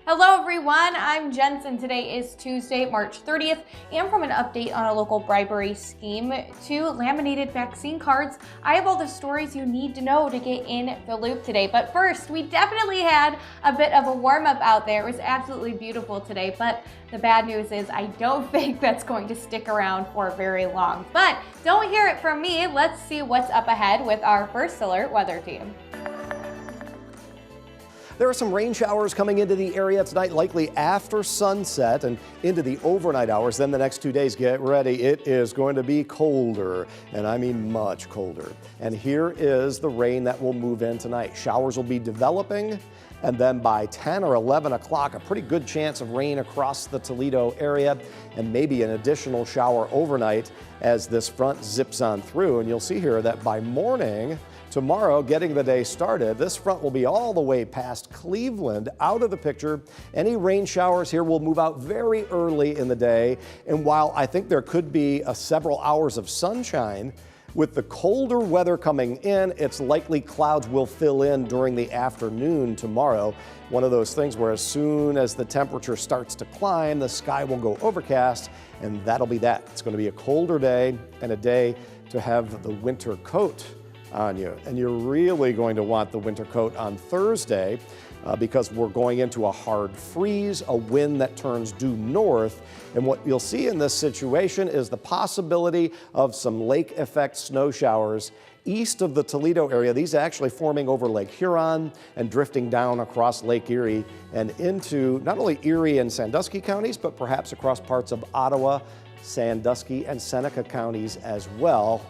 Hello everyone, I'm Jensen. Today is Tuesday, March 30th, and from an update on a local bribery scheme to laminated vaccine cards, I have all the stories you need to know to get in the loop today. But first, we definitely had a bit of a warm-up out there. It was absolutely beautiful today, but the bad news is I don't think that's going to stick around for very long. But don't hear it from me. Let's see what's up ahead with our first alert weather team. There are some rain showers coming into the area tonight, likely after sunset and into the overnight hours. Then the next 2 days, get ready. It is going to be colder, and I mean much colder. And here is the rain that will move in tonight. Showers will be developing, and then by 10 or 11 o'clock, a pretty good chance of rain across the Toledo area, and maybe an additional shower overnight as this front zips on through. And you'll see here that by morning tomorrow, getting the day started, this front will be all the way past Cleveland, out of the picture. Any rain showers here will move out very early in the day. And while I think there could be several hours of sunshine, with the colder weather coming in, it's likely clouds will fill in during the afternoon tomorrow. One of those things where as soon as the temperature starts to climb, the sky will go overcast, and that'll be that. It's going to be a colder day and a day to have the winter coat on you. And you're really going to want the winter coat on Thursday because we're going into a hard freeze, a wind that turns due north. And what you'll see in this situation is the possibility of some lake effect snow showers east of the Toledo area. These are actually forming over Lake Huron and drifting down across Lake Erie and into not only Erie and Sandusky counties, but perhaps across parts of Ottawa, Sandusky, and Seneca counties as well.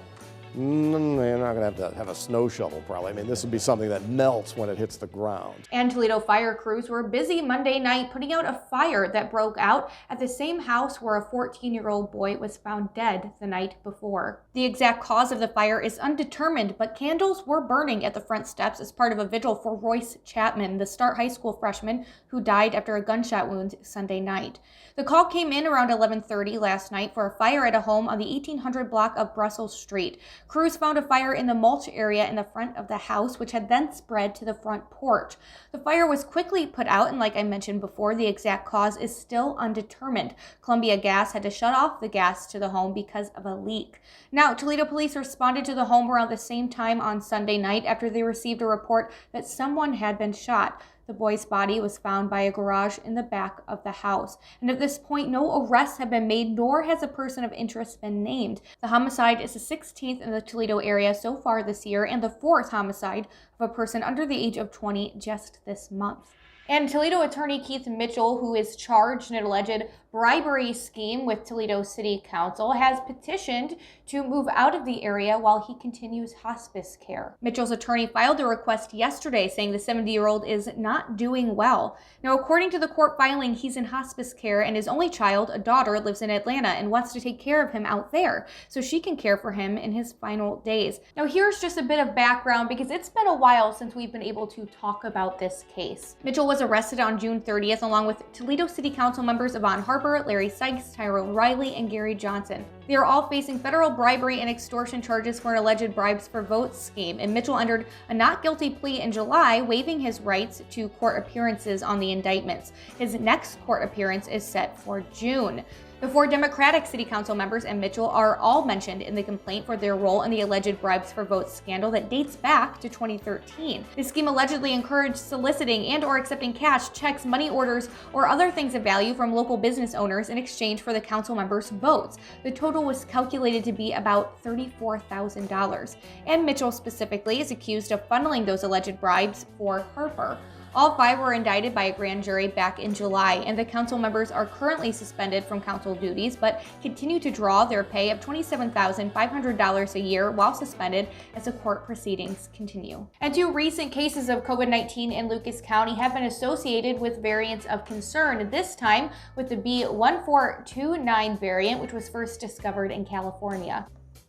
You're not going to have a snow shovel probably. I mean, this would be something that melts when it hits the ground. And Toledo fire crews were busy Monday night putting out a fire that broke out at the same house where a 14-year-old boy was found dead the night before. The exact cause of the fire is undetermined, but candles were burning at the front steps as part of a vigil for Royce Chapman, the Start High School freshman who died after a gunshot wound Sunday night. The call came in around 11:30 last night for a fire at a home on the 1800 block of Brussels Street. Crews found a fire in the mulch area in the front of the house, which had then spread to the front porch. The fire was quickly put out, and like I mentioned before, the exact cause is still undetermined. Columbia Gas had to shut off the gas to the home because of a leak. Now, Toledo police responded to the home around the same time on Sunday night after they received a report that someone had been shot. The boy's body was found by a garage in the back of the house. And at this point, no arrests have been made, nor has a person of interest been named. The homicide is the 16th in the Toledo area so far this year, and the 4th homicide of a person under the age of 20 just this month. And Toledo attorney Keith Mitchell, who is charged in an alleged bribery scheme with Toledo City Council, has petitioned to move out of the area while he continues hospice care. Mitchell's attorney filed a request yesterday saying the 70-year-old is not doing well. Now, according to the court filing, he's in hospice care and his only child, a daughter, lives in Atlanta and wants to take care of him out there so she can care for him in his final days. Now, here's just a bit of background because it's been a while since we've been able to talk about this case. Mitchell was arrested on June 30th along with Toledo City Council members Yvonne Harper, Larry Sykes, Tyrone Riley, and Gary Johnson. They are all facing federal bribery and extortion charges for an alleged bribes for votes scheme, and Mitchell entered a not guilty plea in July, waiving his rights to court appearances on the indictments. His next court appearance is set for June. The 4 Democratic City Council members and Mitchell are all mentioned in the complaint for their role in the alleged bribes for votes scandal that dates back to 2013. The scheme allegedly encouraged soliciting and/or accepting cash, checks, money orders, or other things of value from local business owners in exchange for the council members' votes. The total was calculated to be about $34,000. And Mitchell specifically is accused of funneling those alleged bribes for Harper. All 5 were indicted by a grand jury back in July, and the council members are currently suspended from council duties, but continue to draw their pay of $27,500 a year while suspended as the court proceedings continue. And 2 recent cases of COVID-19 in Lucas County have been associated with variants of concern, this time with the B1429 variant, which was first discovered in California.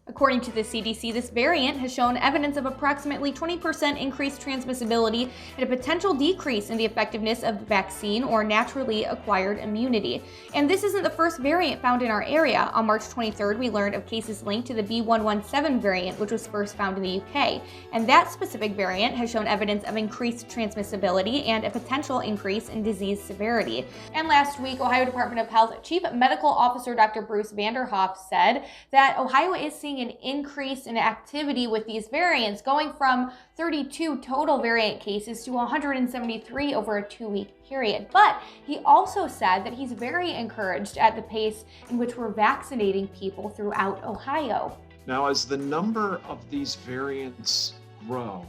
According to the CDC, this variant has shown evidence of approximately 20% increased transmissibility and a potential decrease in the effectiveness of the vaccine or naturally acquired immunity. And this isn't the first variant found in our area. On March 23rd, we learned of cases linked to the B.1.1.7 variant, which was first found in the UK. And that specific variant has shown evidence of increased transmissibility and a potential increase in disease severity. And last week, Ohio Department of Health Chief Medical Officer Dr. Bruce Vanderhoff said that Ohio is seeing an increase in activity with these variants, going from 32 total variant cases to 173 over a 2-week period. But he also said that he's very encouraged at the pace in which we're vaccinating people throughout Ohio. Now, as the number of these variants grow,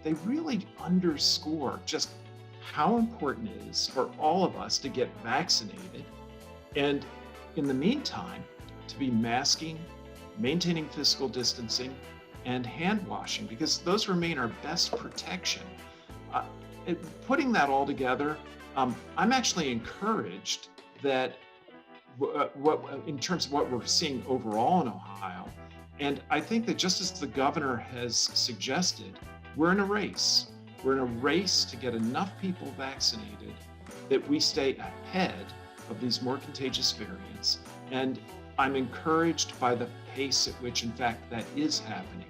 they really underscore just how important it is for all of us to get vaccinated, and in the meantime, to be masking, maintaining physical distancing, and hand washing, because those remain our best protection. Putting that all together, I'm actually encouraged that in terms of what we're seeing overall in Ohio, and I think that just as the governor has suggested, we're in a race. We're in a race to get enough people vaccinated that we stay ahead of these more contagious variants. And I'm encouraged by the pace at which, in fact, that is happening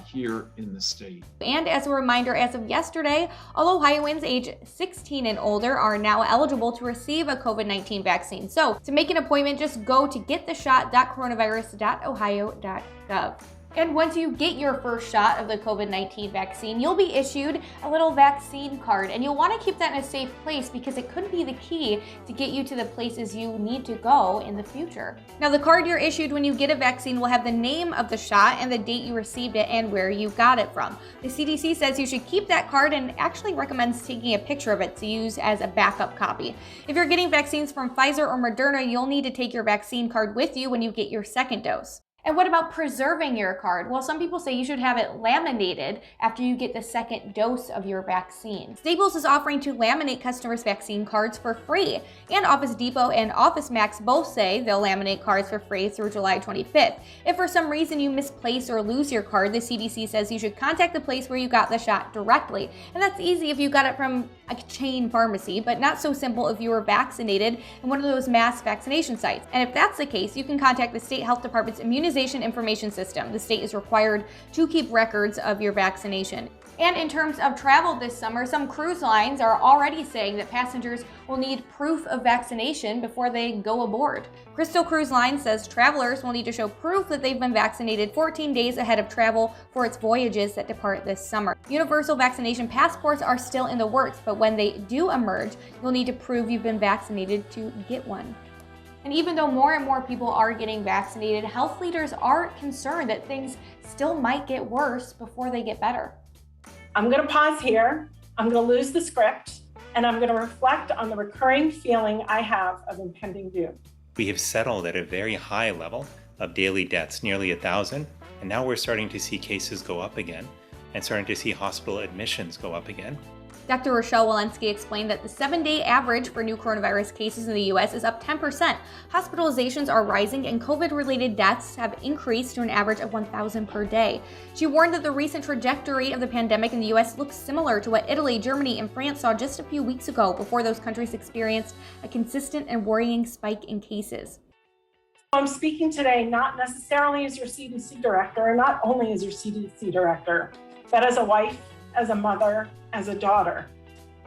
here in the state. And as a reminder, as of yesterday, all Ohioans age 16 and older are now eligible to receive a COVID-19 vaccine. So to make an appointment, just go to gettheshot.coronavirus.ohio.gov. And once you get your first shot of the COVID-19 vaccine, you'll be issued a little vaccine card, and you'll want to keep that in a safe place because it could be the key to get you to the places you need to go in the future. Now, the card you're issued when you get a vaccine will have the name of the shot and the date you received it and where you got it from. The CDC says you should keep that card and actually recommends taking a picture of it to use as a backup copy. If you're getting vaccines from Pfizer or Moderna, you'll need to take your vaccine card with you when you get your second dose. And what about preserving your card? Well, some people say you should have it laminated after you get the second dose of your vaccine. Staples is offering to laminate customers' vaccine cards for free. And Office Depot and Office Max both say they'll laminate cards for free through July 25th. If for some reason you misplace or lose your card, the CDC says you should contact the place where you got the shot directly. And that's easy if you got it from a chain pharmacy, but not so simple if you were vaccinated in one of those mass vaccination sites. And if that's the case, you can contact the state health department's immunization information system. The state is required to keep records of your vaccination. And in terms of travel this summer, some cruise lines are already saying that passengers will need proof of vaccination before they go aboard. Crystal Cruise Line says travelers will need to show proof that they've been vaccinated 14 days ahead of travel for its voyages that depart this summer. Universal vaccination passports are still in the works, but when they do emerge, you'll need to prove you've been vaccinated to get one. And even though more and more people are getting vaccinated, health leaders are concerned that things still might get worse before they get better. I'm going to pause here. I'm going to lose the script, and I'm going to reflect on the recurring feeling I have of impending doom. We have settled at a very high level of daily deaths, nearly 1,000, and now we're starting to see cases go up again and starting to see hospital admissions go up again. Dr. Rochelle Walensky explained that the 7-day average for new coronavirus cases in the U.S. is up 10%. Hospitalizations are rising and COVID-related deaths have increased to an average of 1,000 per day. She warned that the recent trajectory of the pandemic in the U.S. looks similar to what Italy, Germany, and France saw just a few weeks ago before those countries experienced a consistent and worrying spike in cases. I'm speaking today not necessarily as your CDC director, or not only as your CDC director, but as a wife, as a mother, as a daughter,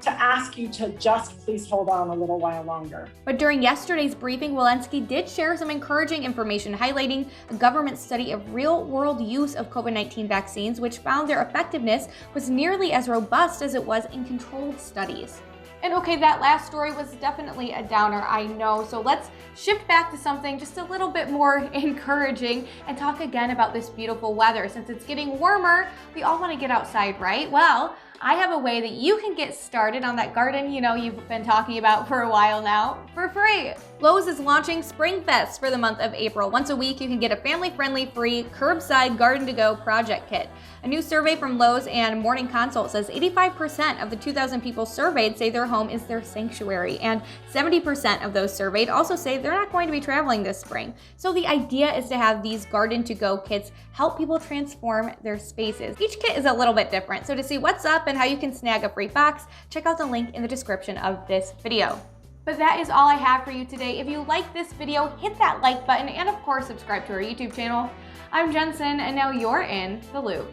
to ask you to just please hold on a little while longer. But during yesterday's briefing, Walensky did share some encouraging information highlighting a government study of real-world use of COVID-19 vaccines, which found their effectiveness was nearly as robust as it was in controlled studies. And okay, that last story was definitely a downer, I know, so let's shift back to something just a little bit more encouraging and talk again about this beautiful weather. Since it's getting warmer, we all want to get outside, right? Well, I have a way that you can get started on that garden you've been talking about for a while now for free. Lowe's is launching Spring Fest for the month of April. Once a week, you can get a family-friendly free curbside garden-to-go project kit. A new survey from Lowe's and Morning Consult says 85% of the 2,000 people surveyed say their home is their sanctuary, and 70% of those surveyed also say they're not going to be traveling this spring. So the idea is to have these garden-to-go kits help people transform their spaces. Each kit is a little bit different, so to see what's up and how you can snag a free box, check out the link in the description of this video. But that is all I have for you today. If you like this video, hit that like button and of course subscribe to our YouTube channel. I'm Jensen and now you're in the loop.